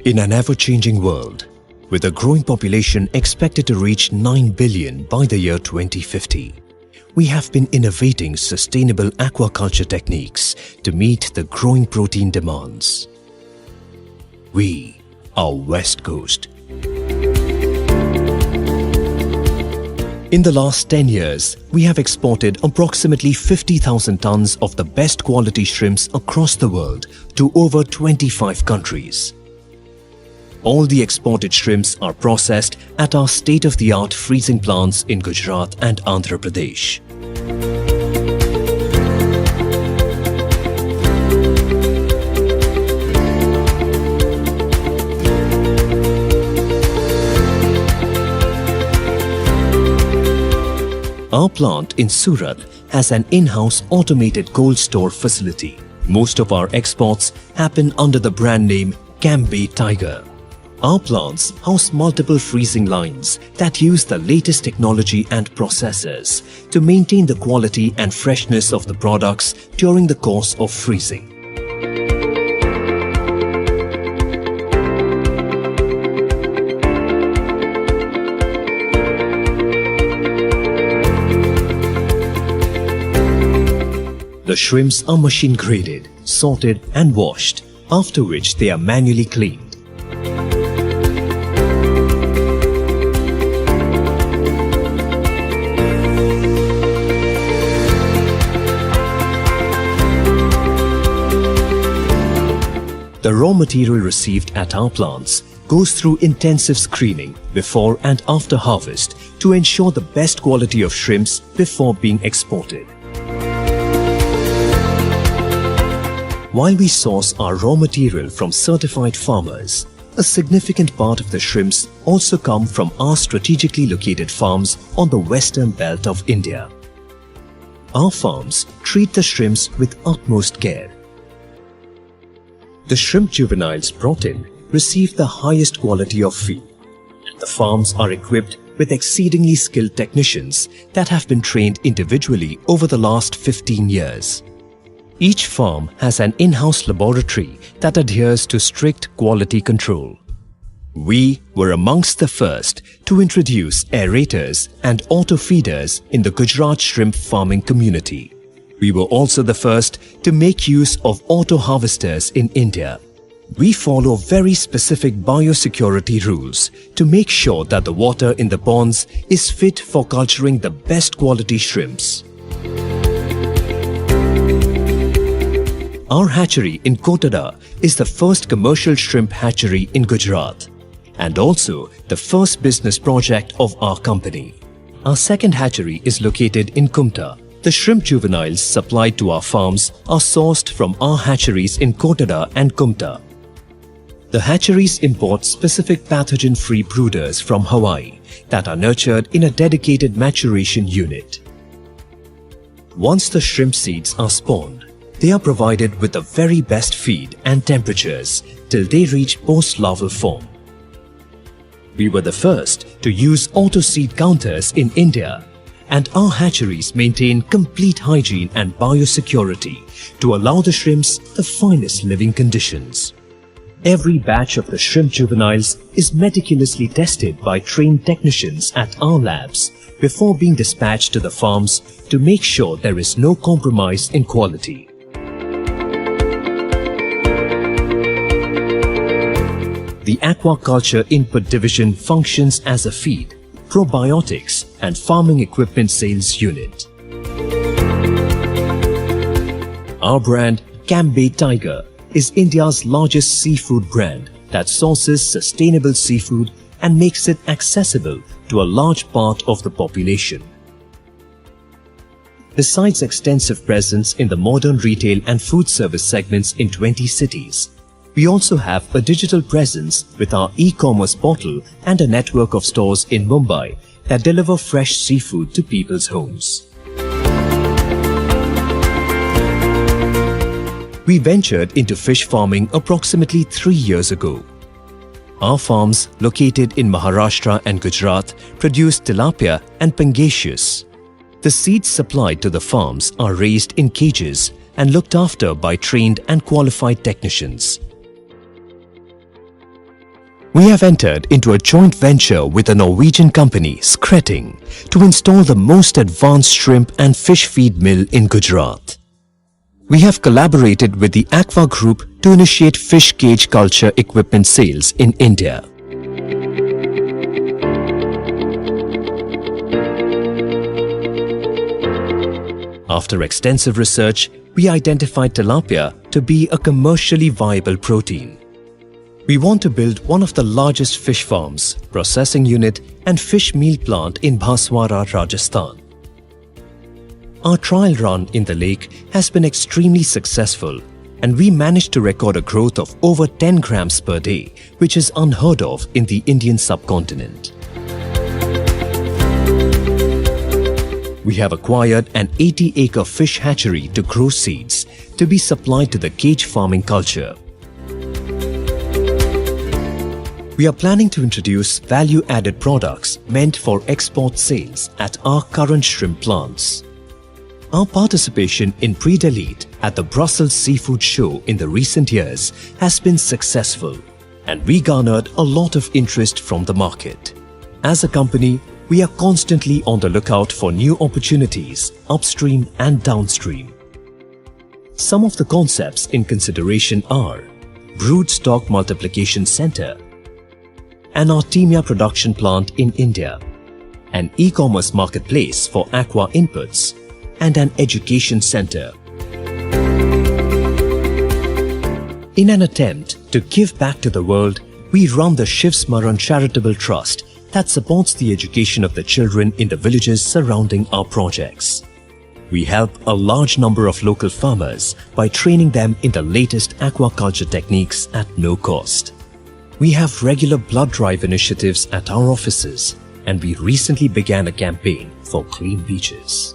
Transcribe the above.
In an ever-changing world, with a growing population expected to reach 9 billion by the year 2050, we have been innovating sustainable aquaculture techniques to meet the growing protein demands. We are West Coast. In the last 10 years, we have exported approximately 50,000 tons of the best quality shrimps across the world to over 25 countries. All the exported shrimps are processed at our state-of-the-art freezing plants in Gujarat and Andhra Pradesh. Our plant in Surat has an in-house automated cold store facility. Most of our exports happen under the brand name Kamlesh Tiger. Our plants house multiple freezing lines that use the latest technology and processes to maintain the quality and freshness of the products during the course of freezing. The shrimps are machine graded, sorted and washed, after which they are manually cleaned. The raw material received at our plants goes through intensive screening before and after harvest to ensure the best quality of shrimps before being exported. While we source our raw material from certified farmers, a significant part of the shrimps also come from our strategically located farms on the western belt of India. Our farms treat the shrimps with utmost care. The shrimp juveniles brought in receive the highest quality of feed. The farms are equipped with exceedingly skilled technicians that have been trained individually over the last 15 years. Each farm has an in-house laboratory that adheres to strict quality control. We were amongst the first to introduce aerators and auto-feeders in the Gujarat shrimp farming community. We were also the first to make use of auto-harvesters in India. We follow very specific biosecurity rules to make sure that the water in the ponds is fit for culturing the best quality shrimps. Our hatchery in Kotada is the first commercial shrimp hatchery in Gujarat and also the first business project of our company. Our second hatchery is located in Kumta. The shrimp juveniles supplied to our farms are sourced from our hatcheries in Kotada and Kumta. The hatcheries import specific pathogen-free brooders from Hawaii that are nurtured in a dedicated maturation unit. Once the shrimp seeds are spawned, they are provided with the very best feed and temperatures till they reach post-larval form. We were the first to use auto-seed counters in India, and our hatcheries maintain complete hygiene and biosecurity to allow the shrimps the finest living conditions. Every batch of the shrimp juveniles is meticulously tested by trained technicians at our labs before being dispatched to the farms to make sure there is no compromise in quality. The aquaculture input division functions as a feed, probiotics and farming equipment sales unit. Our brand Kamlesh Tiger is India's largest seafood brand that sources sustainable seafood and makes it accessible to a large part of the population. Besides extensive presence in the modern retail and food service segments in 20 cities, we also have a digital presence with our e-commerce portal and a network of stores in Mumbai that deliver fresh seafood to people's homes. We ventured into fish farming approximately 3 years ago. Our farms, located in Maharashtra and Gujarat, produce tilapia and pangasius. The seeds supplied to the farms are raised in cages and looked after by trained and qualified technicians. We have entered into a joint venture with a Norwegian company, Skretting, to install the most advanced shrimp and fish feed mill in Gujarat. We have collaborated with the Aqua Group to initiate fish cage culture equipment sales in India. After extensive research, we identified tilapia to be a commercially viable protein. We want to build one of the largest fish farms, processing unit and fish meal plant in Bhaswara, Rajasthan. Our trial run in the lake has been extremely successful and we managed to record a growth of over 10 grams per day, which is unheard of in the Indian subcontinent. We have acquired an 80-acre fish hatchery to grow seeds to be supplied to the cage farming culture. We are planning to introduce value-added products meant for export sales at our current shrimp plants. Our participation in Pre-Delete at the Brussels Seafood Show in the recent years has been successful and we garnered a lot of interest from the market. As a company, we are constantly on the lookout for new opportunities upstream and downstream. Some of the concepts in consideration are brood stock multiplication center, an Artemia production plant in India, an e-commerce marketplace for aqua inputs, and an education center. In an attempt to give back to the world, we run the Shiv Smaran Charitable Trust that supports the education of the children in the villages surrounding our projects. We help a large number of local farmers by training them in the latest aquaculture techniques at no cost. We have regular blood drive initiatives at our offices and we recently began a campaign for clean beaches.